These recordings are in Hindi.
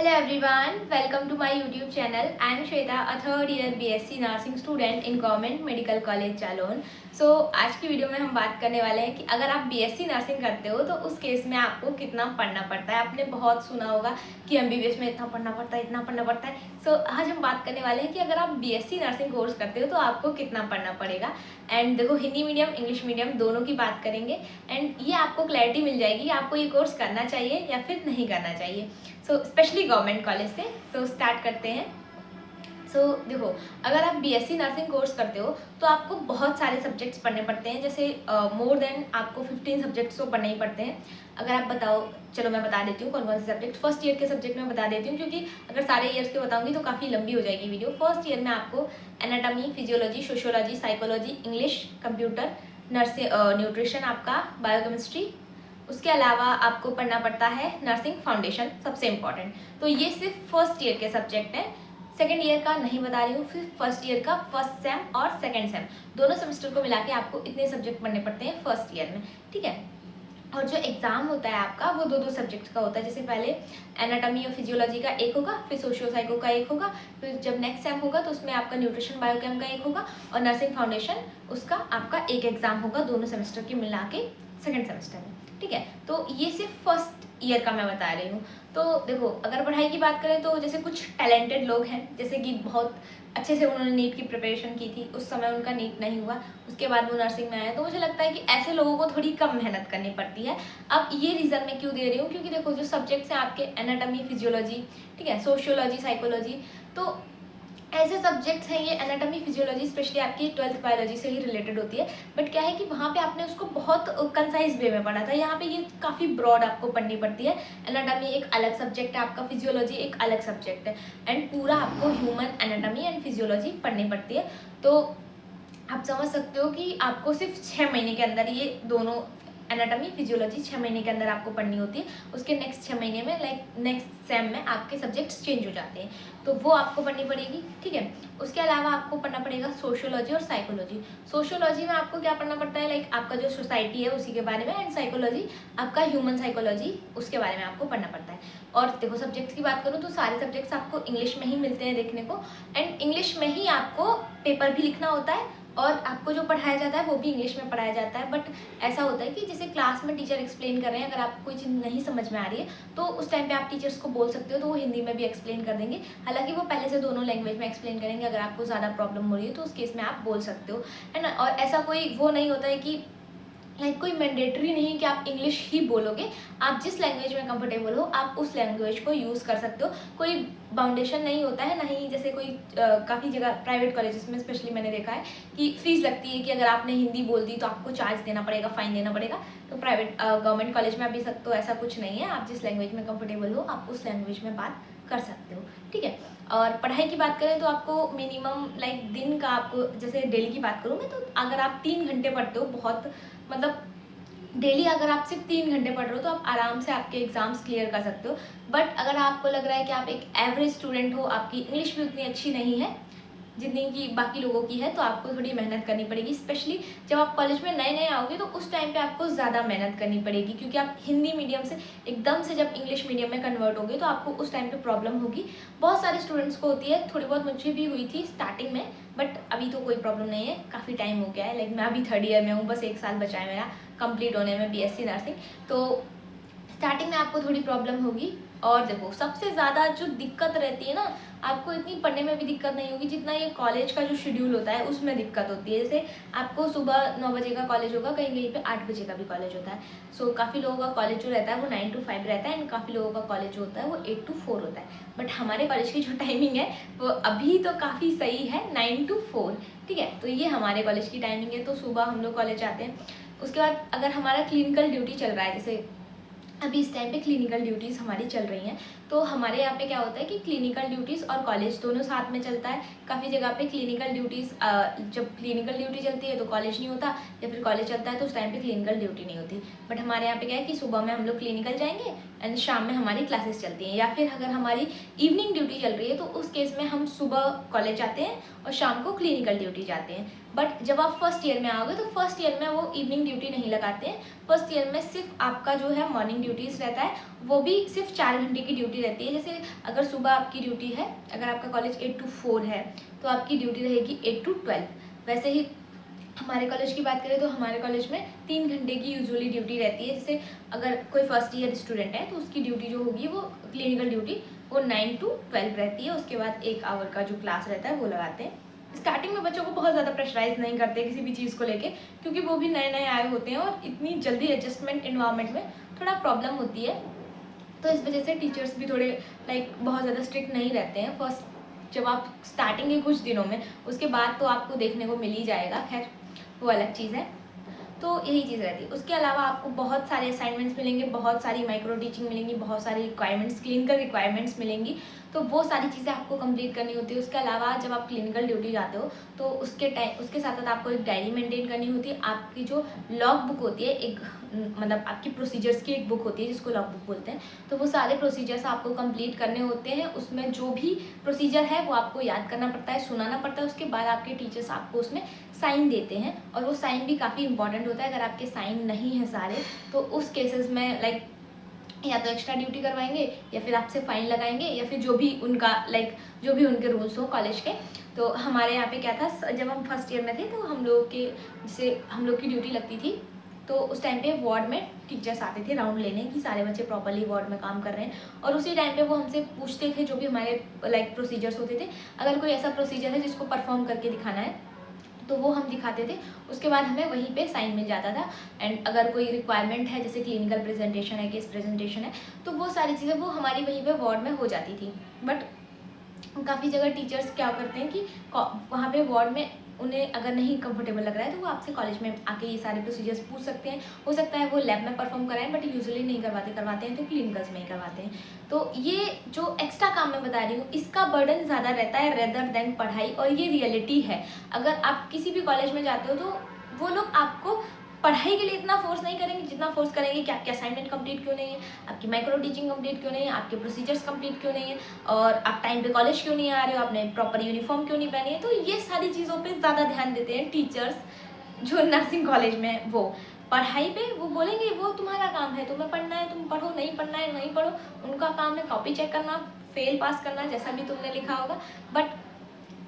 Hello everyone, welcome to my YouTube channel. I am Shweta, a third year BSc Nursing student in Government Medical College Jalon. So आज की वीडियो में हम बात करने वाले हैं कि अगर आप BSc नर्सिंग करते हो तो उस केस में आपको कितना पढ़ना पड़ता है। आपने बहुत सुना होगा कि MBBS में इतना पढ़ना पड़ता है, इतना पढ़ना पड़ता है। सो आज हम बात करने वाले हैं कि अगर आप BSc नर्सिंग कोर्स करते हो तो आपको कितना पढ़ना पड़ेगा। एंड देखो, हिंदी मीडियम इंग्लिश मीडियम दोनों की बात करेंगे एंड ये आपको क्लैरिटी मिल जाएगी आपको ये कोर्स करना चाहिए या फिर नहीं करना चाहिए। सो स्पेशली गवर्नमेंट कॉलेज से। सो स्टार्ट करते हैं। सो देखो, अगर आप BSc नर्सिंग कोर्स करते हो तो आपको बहुत सारे सब्जेक्ट्स पढ़ने पड़ते हैं, जैसे मोर देन आपको 15 सब्जेक्ट्स तो पढ़ने ही पड़ते हैं। अगर आप बताओ, चलो मैं बता देती हूँ कौन कौन से सब्जेक्ट। फर्स्ट ईयर के सब्जेक्ट मैं बता देती हूँ, क्योंकि अगर सारे ईयर्स के बताऊंगी तो काफ़ी लंबी हो जाएगी वीडियो। फर्स्ट ईयर में आपको anatomy, physiology, sociology, psychology, English, computer, nursing, nutrition, आपका बायोकेमिस्ट्री। उसके अलावा आपको पढ़ना पड़ता है नर्सिंग फाउंडेशन, सबसे इम्पॉर्टेंट। तो ये सिर्फ फर्स्ट ईयर के सब्जेक्ट हैं, सेकेंड ईयर का नहीं बता रही हूँ। फिर फर्स्ट ईयर का फर्स्ट सेम और सेकेंड सेम दोनों सेमेस्टर को मिला के आपको इतने सब्जेक्ट पढ़ने पड़ते हैं फर्स्ट ईयर में, ठीक है। और जो एग्ज़ाम होता है आपका वो दो सब्जेक्ट्स का होता है। जैसे पहले एनाटॉमी और फिजियोलॉजी का एक होगा, फिर सोशियो साइको का एक होगा, फिर जब नेक्स्ट सेम होगा तो उसमें आपका न्यूट्रिशन बायोकेम का एक होगा और नर्सिंग फाउंडेशन उसका आपका एक एग्ज़ाम होगा दोनों सेमेस्टर के मिला के सेकेंड सेमेस्टर में, ठीक है। तो ये सिर्फ फर्स्ट ईयर का मैं बता रही हूँ। तो देखो, अगर पढ़ाई की बात करें तो जैसे कुछ टैलेंटेड लोग हैं, जैसे कि बहुत अच्छे से उन्होंने नीट की प्रिपरेशन की थी, उस समय उनका नीट नहीं हुआ, उसके बाद वो नर्सिंग में आया, तो मुझे लगता है कि ऐसे लोगों को थोड़ी कम मेहनत करनी पड़ती है। अब ये रीज़न मैं क्यों दे रही हूँ, क्योंकि देखो जो सब्जेक्ट्स हैं आपके एनाटॉमी, फिजियोलॉजी, ठीक है, सोशियोलॉजी, साइकोलॉजी, तो ऐसे सब्जेक्ट्स हैं ये। एनाटॉमी, फिजियोलॉजी स्पेशली आपकी 12th बायोलॉजी से ही रिलेटेड होती है, बट क्या है कि वहाँ पे आपने उसको बहुत कंसाइज वे में पढ़ा था। यहाँ पे ये काफ़ी ब्रॉड आपको पढ़नी पड़ती है। एनाटॉमी एक अलग सब्जेक्ट है आपका, फिजियोलॉजी एक अलग सब्जेक्ट है, एंड पूरा आपको ह्यूमन एनाटॉमी एंड फिजियोलॉजी पढ़नी पड़ती है। तो आप समझ सकते हो कि आपको सिर्फ 6 महीने के अंदर ये दोनों एनाटॉमी, फिजियोलॉजी 6 महीने के अंदर आपको पढ़नी होती है। उसके नेक्स्ट 6 महीने में, लाइक नेक्स्ट सेम में आपके सब्जेक्ट्स चेंज हो जाते हैं, तो वो आपको पढ़नी पड़ेगी, ठीक है। उसके अलावा आपको पढ़ना पड़ेगा सोशियोलॉजी और साइकोलॉजी। सोशियोलॉजी में आपको क्या पढ़ना पड़ता है, लाइक आपका जो सोसाइटी है उसी के बारे में, एंड साइकोलॉजी आपका ह्यूमन साइकोलॉजी, उसके बारे में आपको पढ़ना पड़ता है। और देखो, सब्जेक्ट्स की बात करूँ तो सारे सब्जेक्ट्स आपको इंग्लिश में ही मिलते हैं देखने को, एंड इंग्लिश में ही आपको पेपर भी लिखना होता है और आपको जो पढ़ाया जाता है वो भी इंग्लिश में पढ़ाया जाता है। बट ऐसा होता है कि जैसे क्लास में टीचर एक्सप्लेन कर रहे हैं, अगर आपको कोई चीज़ नहीं समझ में आ रही है तो उस टाइम पे आप टीचर्स को बोल सकते हो, तो वो हिंदी में भी एक्सप्लेन कर देंगे। हालांकि वो पहले से दोनों लैंग्वेज में एक्सप्लेन करेंगे। अगर आपको ज़्यादा प्रॉब्लम हो रही है तो उस केस में आप बोल सकते हो, है ना। और ऐसा कोई वो नहीं होता है कि लाइक कोई मैंडेटरी नहीं कि आप इंग्लिश ही बोलोगे। आप जिस लैंग्वेज में कंफर्टेबल हो आप उस लैंग्वेज को यूज़ कर सकते हो। कोई बाउंडेशन नहीं होता है, नहीं जैसे कोई काफ़ी जगह प्राइवेट कॉलेजेस में स्पेशली मैंने देखा है कि फ़ीस लगती है कि अगर आपने हिंदी बोल दी तो आपको चार्ज देना पड़ेगा, फ़ाइन देना पड़ेगा। तो प्राइवेट गवर्नमेंट कॉलेज में अभी तो ऐसा कुछ नहीं है। आप जिस लैंग्वेज में कंफर्टेबल हो आप उस लैंग्वेज में बात कर सकते हो, ठीक है। और पढ़ाई की बात करें तो आपको मिनिमम लाइक दिन का, आपको जैसे डेली की बात करूँ मैं, तो अगर आप 3 घंटे पढ़ते हो, बहुत मतलब डेली अगर आप सिर्फ 3 घंटे पढ़ रहे हो तो आप आराम से आपके एग्जाम्स क्लियर कर सकते हो। बट अगर आपको लग रहा है कि आप एक एवरेज स्टूडेंट हो, आपकी इंग्लिश भी उतनी अच्छी नहीं है जितनी कि बाकी लोगों की है, तो आपको थोड़ी मेहनत करनी पड़ेगी। स्पेशली जब आप कॉलेज में नए नए आओगे तो उस टाइम पे आपको ज़्यादा मेहनत करनी पड़ेगी, क्योंकि आप हिंदी मीडियम से एकदम से जब इंग्लिश मीडियम में कन्वर्ट होगे तो आपको उस टाइम पे प्रॉब्लम होगी। बहुत सारे स्टूडेंट्स को होती है, थोड़ी बहुत मुझे भी हुई थी स्टार्टिंग में, बट अभी तो कोई प्रॉब्लम नहीं है, काफ़ी टाइम हो गया है। लाइक मैं अभी 3rd ईयर में हूँ, बस 1 साल बचा है मेरा कंप्लीट होने में BSc नर्सिंग। तो स्टार्टिंग में आपको थोड़ी प्रॉब्लम होगी। और देखो, सबसे ज़्यादा जो दिक्कत रहती है ना, आपको इतनी पढ़ने में भी दिक्कत नहीं होगी जितना ये कॉलेज का जो शेड्यूल होता है उसमें दिक्कत होती है। जैसे आपको सुबह 9 बजे का कॉलेज होगा, कहीं कहीं पे 8 बजे का भी कॉलेज होता है। सो काफ़ी लोगों का कॉलेज जो रहता है वो 9 to 5 रहता है, एंड काफ़ी लोगों का कॉलेज जो होता है वो 8 to 4 होता है। बट हमारे कॉलेज की जो टाइमिंग है वो अभी तो काफ़ी सही है, 9 to 4, ठीक है। तो ये हमारे कॉलेज की टाइमिंग है। तो सुबह हम लोग कॉलेज आते हैं, उसके बाद अगर हमारा क्लिनिकल ड्यूटी चल रहा है, जैसे अभी इस टाइम पे क्लिनिकल ड्यूटीज़ हमारी चल रही हैं, तो हमारे यहाँ पे क्या होता है कि क्लिनिकल ड्यूटीज़ और कॉलेज दोनों साथ में चलता है। काफ़ी जगह पे क्लिनिकल ड्यूटीज़, जब क्लिनिकल ड्यूटी चलती है तो कॉलेज नहीं होता, या फिर कॉलेज चलता है तो उस टाइम पे क्लिनिकल ड्यूटी नहीं होती। बट हमारे यहाँ पे क्या है कि सुबह में हम लोग क्लिनिकल जाएंगे एंड शाम में हमारी क्लासेस चलती हैं, या फिर अगर हमारी इवनिंग ड्यूटी चल रही है तो उस केस में हम सुबह कॉलेज जाते हैं और शाम को क्लिनिकल ड्यूटी जाते हैं। बट जब आप फर्स्ट ईयर में आओगे तो फर्स्ट ईयर में वो इवनिंग ड्यूटी नहीं लगाते हैं। फर्स्ट ईयर में सिर्फ आपका जो है मॉर्निंग ड्यूटीज़ रहता है, वो भी सिर्फ 4 घंटे की ड्यूटी ड्यूटी रहती है। जैसे अगर सुबह आपकी ड्यूटी है, अगर आपका कॉलेज 8 to 4 है तो आपकी ड्यूटी रहेगी 8 to 12। वैसे ही हमारे कॉलेज की बात करें तो हमारे कॉलेज में 3 घंटे की यूजुअली ड्यूटी रहती है। जैसे अगर कोई फर्स्ट ईयर स्टूडेंट है तो उसकी ड्यूटी जो होगी वो क्लिनिकल ड्यूटी वो 9 to 12 रहती है। उसके बाद 1 आवर का जो क्लास रहता है वो लगाते हैं। स्टार्टिंग में बच्चों को बहुत ज़्यादा प्रेशराइज नहीं करते किसी भी चीज़ को लेके, क्योंकि वो भी नए नए आए होते हैं और इतनी जल्दी एडजस्टमेंट इन्वायरमेंट में थोड़ा प्रॉब्लम होती है। तो इस वजह से टीचर्स भी थोड़े बहुत ज़्यादा स्ट्रिक्ट नहीं रहते हैं फर्स्ट जब आप स्टार्टिंग के कुछ दिनों में। उसके बाद तो आपको देखने को मिल ही जाएगा, खैर वो अलग चीज़ है। तो यही चीज़ रहती है। उसके अलावा आपको बहुत सारे असाइनमेंट्स मिलेंगे, बहुत सारी माइक्रो टीचिंग मिलेंगी, बहुत सारी रिक्वायरमेंट्स, क्लिनिकल रिक्वायरमेंट्स मिलेंगी। तो वो सारी चीज़ें आपको कंप्लीट करनी होती है। उसके अलावा जब आप क्लिनिकल ड्यूटी जाते हो तो उसके साथ साथ आपको एक डायरी मेंटेन करनी होती है। आपकी जो लॉग बुक होती है, एक आपकी प्रोसीजर्स की एक बुक होती है जिसको लॉग बुक बोलते हैं। तो वो सारे प्रोसीजर्स आपको कंप्लीट करने होते हैं। उसमें जो भी प्रोसीजर है वो आपको याद करना पड़ता है, सुनाना पड़ता है। उसके बाद आपके टीचर्स आपको उसमें साइन देते हैं और वो साइन भी काफ़ी इंपॉर्टेंट होता है। अगर आपके साइन नहीं हैं सारे तो उस केसेस में या तो एक्स्ट्रा ड्यूटी करवाएंगे या फिर आपसे फाइन लगाएंगे या फिर जो भी उनका जो भी उनके रूल्स हो कॉलेज के। तो हमारे यहाँ पे क्या था, जब हम फर्स्ट ईयर में थे तो हम लोग की ड्यूटी लगती थी। तो उस टाइम पे वार्ड में टीचर्स आते थे राउंड लेने कि सारे बच्चे प्रॉपर्ली वार्ड में काम कर रहे हैं। और उसी टाइम पे वो हमसे पूछते थे जो भी हमारे प्रोसीजर्स होते थे। अगर कोई ऐसा प्रोसीजर है जिसको परफॉर्म करके दिखाना है तो वो हम दिखाते थे। उसके बाद हमें वहीं पे साइन मिल जाता था। एंड अगर कोई रिक्वायरमेंट है जैसे क्लिनिकल प्रेजेंटेशन है, केस प्रेजेंटेशन है, तो वो सारी चीज़ें वो हमारी वहीं पे वार्ड में हो जाती थी। बट काफ़ी जगह टीचर्स क्या करते हैं कि वहाँ पे वार्ड में उन्हें अगर नहीं कंफर्टेबल लग रहा है तो वो आपसे कॉलेज में आके ये सारे प्रोसीजर्स पूछ सकते हैं। हो सकता है वो लैब में परफॉर्म कराएं, बट यूजुअली नहीं करवाते हैं तो क्लिनिकल्स में ही करवाते हैं। तो ये जो एक्स्ट्रा काम मैं बता रही हूँ इसका बर्डन ज़्यादा रहता है रेदर देन पढ़ाई, और ये रियलिटी है। अगर आप किसी भी कॉलेज में जाते हो तो वो लोग आपको पढ़ाई के लिए इतना फोर्स नहीं करेंगे जितना फोर्स करेंगे कि आपके असाइनमेंट कंप्लीट क्यों नहीं है, आपकी माइक्रो टीचिंग कंप्लीट क्यों नहीं है, आपके प्रोसीजर्स कंप्लीट क्यों नहीं है, और आप टाइम पे कॉलेज क्यों नहीं आ रहे हो, आपने प्रॉपर यूनिफॉर्म क्यों नहीं पहनी है। तो ये सारी चीज़ों पे ज़्यादा ध्यान देते हैं टीचर्स जो नर्सिंग कॉलेज में। वो पढ़ाई पे वो बोलेंगे वो तुम्हारा काम है, तुम्हें पढ़ना है तुम पढ़ो, नहीं पढ़ना है नहीं पढ़ो। उनका काम है कॉपी चेक करना, फेल पास करना, जैसा भी तुमने लिखा होगा। बट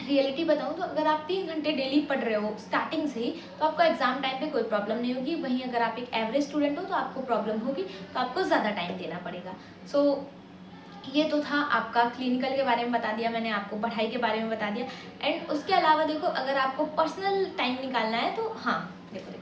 रियलिटी बताऊँ तो अगर आप 3 घंटे डेली पढ़ रहे हो स्टार्टिंग से ही तो आपको एग्जाम टाइम पे कोई प्रॉब्लम नहीं होगी। वहीं अगर आप एक एवरेज स्टूडेंट हो तो आपको प्रॉब्लम होगी, तो आपको ज़्यादा टाइम देना पड़ेगा। सो ये तो था आपका क्लिनिकल के बारे में बता दिया मैंने, आपको पढ़ाई के बारे में बता दिया। एंड उसके अलावा देखो अगर आपको पर्सनल टाइम निकालना है तो हाँ देखो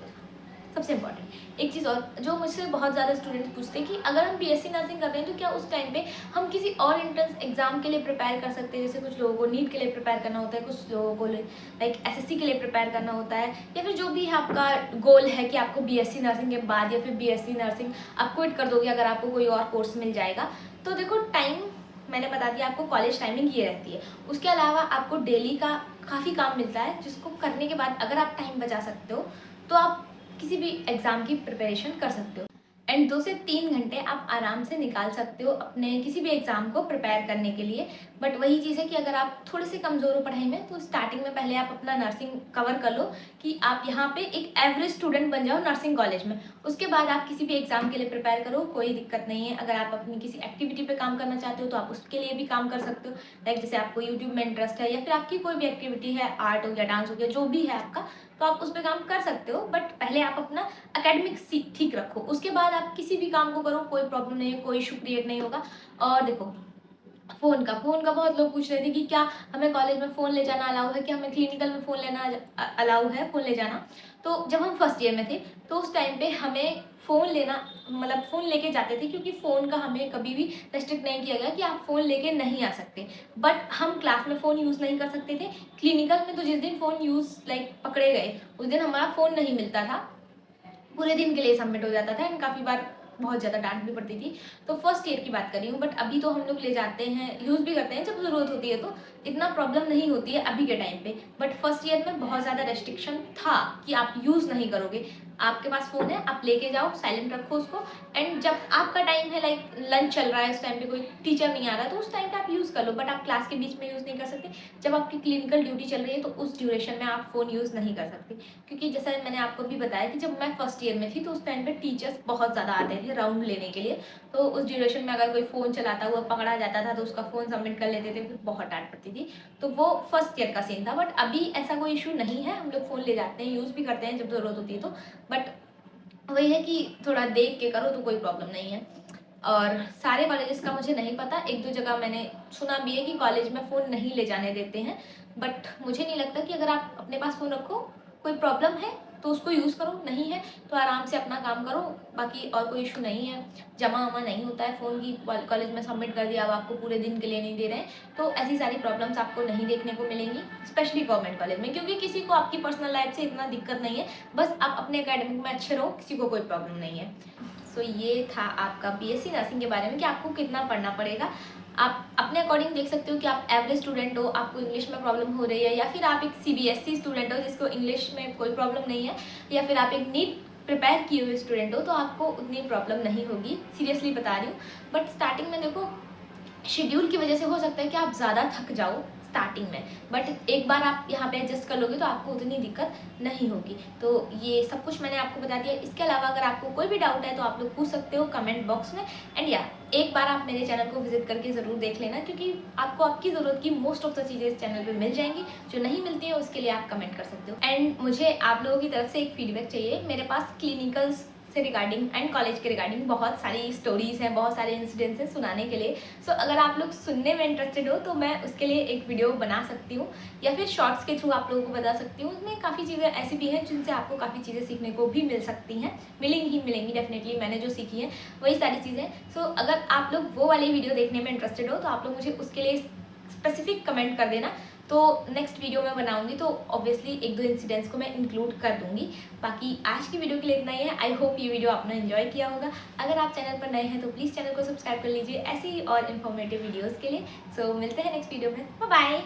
सबसे इम्पॉर्टेंट एक चीज़ और जो मुझसे बहुत ज़्यादा स्टूडेंट्स पूछते हैं कि अगर हम बीएससी नर्सिंग कर रहे हैं तो क्या उस टाइम पे हम किसी और एंट्रेंस एग्जाम के लिए प्रिपेयर कर सकते हैं। जैसे कुछ लोगों को नीट के लिए प्रिपेयर करना होता है, कुछ लोगों को एसएससी के लिए प्रिपेयर करना होता है, या फिर जो भी आपका गोल है कि आपको बीएससी नर्सिंग के बाद या फिर बीएससी नर्सिंग आप क्विट कर दोगे अगर आपको कोई और कोर्स मिल जाएगा। तो देखो टाइम मैंने बता दिया आपको, कॉलेज टाइमिंग ये रहती है। उसके अलावा आपको डेली का काफ़ी काम मिलता है जिसको करने के बाद अगर आप टाइम बचा सकते हो तो आप किसी भी एग्ज़ाम की प्रिपरेशन कर सकते हो। एंड 2 से 3 घंटे आप आराम से निकाल सकते हो अपने किसी भी एग्ज़ाम को प्रिपेयर करने के लिए। बट वही चीज़ है कि अगर आप थोड़े से कमज़ोर हो पढ़ाई में तो स्टार्टिंग में पहले आप अपना नर्सिंग कवर कर लो कि आप यहाँ पे एक एवरेज स्टूडेंट बन जाओ नर्सिंग कॉलेज में। उसके बाद आप किसी भी एग्ज़ाम के लिए प्रिपेयर करो, कोई दिक्कत नहीं है। अगर आप अपनी किसी एक्टिविटी पे काम करना चाहते हो तो आप उसके लिए भी काम कर सकते हो। जैसे आपको यूट्यूब में इंटरेस्ट है या फिर आपकी कोई भी एक्टिविटी है, आर्ट हो गया, डांस हो गया, जो भी है आपका, तो आप उस पर काम कर सकते हो। बट पहले आप अपना एकेडमिक्स ठीक रखो, उसके बाद आप किसी भी काम को करो, कोई प्रॉब्लम नहीं है, कोई इशू क्रिएट नहीं होगा। और देखो फ़ोन का बहुत लोग पूछ रहे थे कि क्या हमें कॉलेज में फ़ोन ले जाना अलाउ है, क्या हमें क्लिनिकल में फ़ोन लेना अलाउ है, फ़ोन ले जाना। तो जब हम फर्स्ट ईयर में थे तो उस टाइम पे हमें फ़ोन लेना फ़ोन लेके जाते थे, क्योंकि फ़ोन का हमें कभी भी रेस्ट्रिक्ट नहीं किया गया कि आप फ़ोन लेके नहीं आ सकते। बट हम क्लास में फ़ोन यूज़ नहीं कर सकते थे। क्लिनिकल में तो जिस दिन फ़ोन यूज़ पकड़े गए उस दिन हमारा फ़ोन नहीं मिलता था, पूरे दिन के लिए सबमिट हो जाता था। एंड काफ़ी बार बहुत ज़्यादा डांट भी पड़ती थी। तो फर्स्ट ईयर की बात कर रही हूँ, बट अभी तो हम लोग ले जाते हैं, यूज़ भी करते हैं जब ज़रूरत होती है, तो इतना प्रॉब्लम नहीं होती है अभी के टाइम पे। बट फर्स्ट ईयर में बहुत ज़्यादा रेस्ट्रिक्शन था कि आप यूज़ नहीं करोगे। आपके पास फ़ोन है, आप लेके जाओ, साइलेंट रखो उसको, एंड जब आपका टाइम है, लाइक लंच चल रहा है, उस टाइम पे कोई टीचर नहीं आ रहा, तो उस टाइम पे आप यूज़ कर लो, बट आप क्लास के बीच में यूज़ नहीं कर सकते। जब आपकी क्लिनिकल ड्यूटी चल रही है तो उस ड्यूरेशन में आप फ़ोन यूज़ नहीं कर सकते, क्योंकि जैसा मैंने आपको भी बताया कि जब मैं फर्स्ट ईयर में थी तो उस टाइम पे टीचर्स बहुत ज़्यादा आते थे राउंड लेने के लिए, तो उस ड्यूरेशन में अगर कोई फ़ोन चलाता हुआ पकड़ा जाता था तो उसका फ़ोन सबमिट कर लेते थे, फिर बहुत डांट पड़ती थी। तो वो फर्स्ट ईयर का सीन था, बट अभी ऐसा कोई इशू नहीं है, हम लोग फ़ोन ले जाते हैं, यूज़ भी करते हैं जब ज़रूरत होती है तो। बट वही है कि थोड़ा देख के करो तो कोई प्रॉब्लम नहीं है। और सारे कॉलेजेस का मुझे नहीं पता, एक दो जगह मैंने सुना भी है कि कॉलेज में फ़ोन नहीं ले जाने देते हैं, बट मुझे नहीं लगता कि अगर आप अपने पास फ़ोन रखो, कोई प्रॉब्लम है तो उसको यूज़ करो, नहीं है तो आराम से अपना काम करो, बाकी और कोई इशू नहीं है। जमा वमा नहीं होता है फ़ोन की, कॉलेज में सबमिट कर दिया, अब आपको पूरे दिन के लिए नहीं दे रहे हैं, तो ऐसी सारी प्रॉब्लम्स आपको नहीं देखने को मिलेंगी, स्पेशली गवर्नमेंट कॉलेज में, क्योंकि किसी को आपकी पर्सनल लाइफ से इतना दिक्कत नहीं है, बस आप अपने एकेडमिक में अच्छे रहो, किसी को कोई प्रॉब्लम नहीं है। सो ये था आपका बीएससी नर्सिंग के बारे में कि आपको कितना पढ़ना पड़ेगा। आप अपने अकॉर्डिंग देख सकते हो कि आप एवरेज स्टूडेंट हो, आपको इंग्लिश में प्रॉब्लम हो रही है, या फिर आप एक सीबीएसई स्टूडेंट हो जिसको इंग्लिश में कोई प्रॉब्लम नहीं है, या फिर आप एक नीट प्रिपेयर किए हुए स्टूडेंट हो तो आपको उतनी प्रॉब्लम नहीं होगी, सीरियसली बता रही हूँ। बट स्टार्टिंग में देखो, शेड्यूल की वजह से हो सकता है कि आप ज़्यादा थक जाओ स्टार्टिंग में, बट एक बार आप यहाँ पे एडजस्ट कर लोगे तो आपको उतनी दिक्कत नहीं होगी। तो ये सब कुछ मैंने आपको बता दिया। इसके अलावा अगर आपको कोई भी डाउट है तो आप लोग पूछ सकते हो कमेंट बॉक्स में, एंड या एक बार आप मेरे चैनल को विजिट करके ज़रूर देख लेना, क्योंकि आपको आपकी ज़रूरत की मोस्ट ऑफ द चीज़ें इस चैनल पे मिल जाएंगी, जो नहीं मिलती है उसके लिए आप कमेंट कर सकते हो। एंड मुझे आप लोगों की तरफ से एक फीडबैक चाहिए, मेरे पास क्लिनिकल्स से रिगार्डिंग एंड कॉलेज के रिगार्डिंग बहुत सारी स्टोरीज़ हैं, बहुत सारे इंसिडेंट्स हैं सुनाने के लिए। सो अगर आप लोग सुनने में इंटरेस्टेड हो तो मैं उसके लिए एक वीडियो बना सकती हूँ, या फिर शॉर्ट्स के थ्रू आप लोगों को बता सकती हूँ। उसमें काफ़ी चीज़ें ऐसी भी हैं जिनसे आपको काफ़ी चीज़ें सीखने को भी मिल सकती हैं, मिलेंगी डेफिनेटली, मैंने जो सीखी है वही सारी चीज़ें। सो अगर आप लोग वो वाली वीडियो देखने में इंटरेस्टेड हो तो आप लोग मुझे उसके लिए स्पेसिफिक कमेंट कर देना, तो नेक्स्ट वीडियो में बनाऊंगी तो ऑब्वियसली एक दो इंसिडेंट्स को मैं इंक्लूड कर दूंगी। बाकी आज की वीडियो के लिए इतना ही है। आई होप ये वीडियो आपने एंजॉय किया होगा। अगर आप चैनल पर नए हैं तो प्लीज़ चैनल को सब्सक्राइब कर लीजिए ऐसी और इन्फॉर्मेटिव वीडियोज़ के लिए। सो मिलते हैं नेक्स्ट वीडियो में, बाय बाय।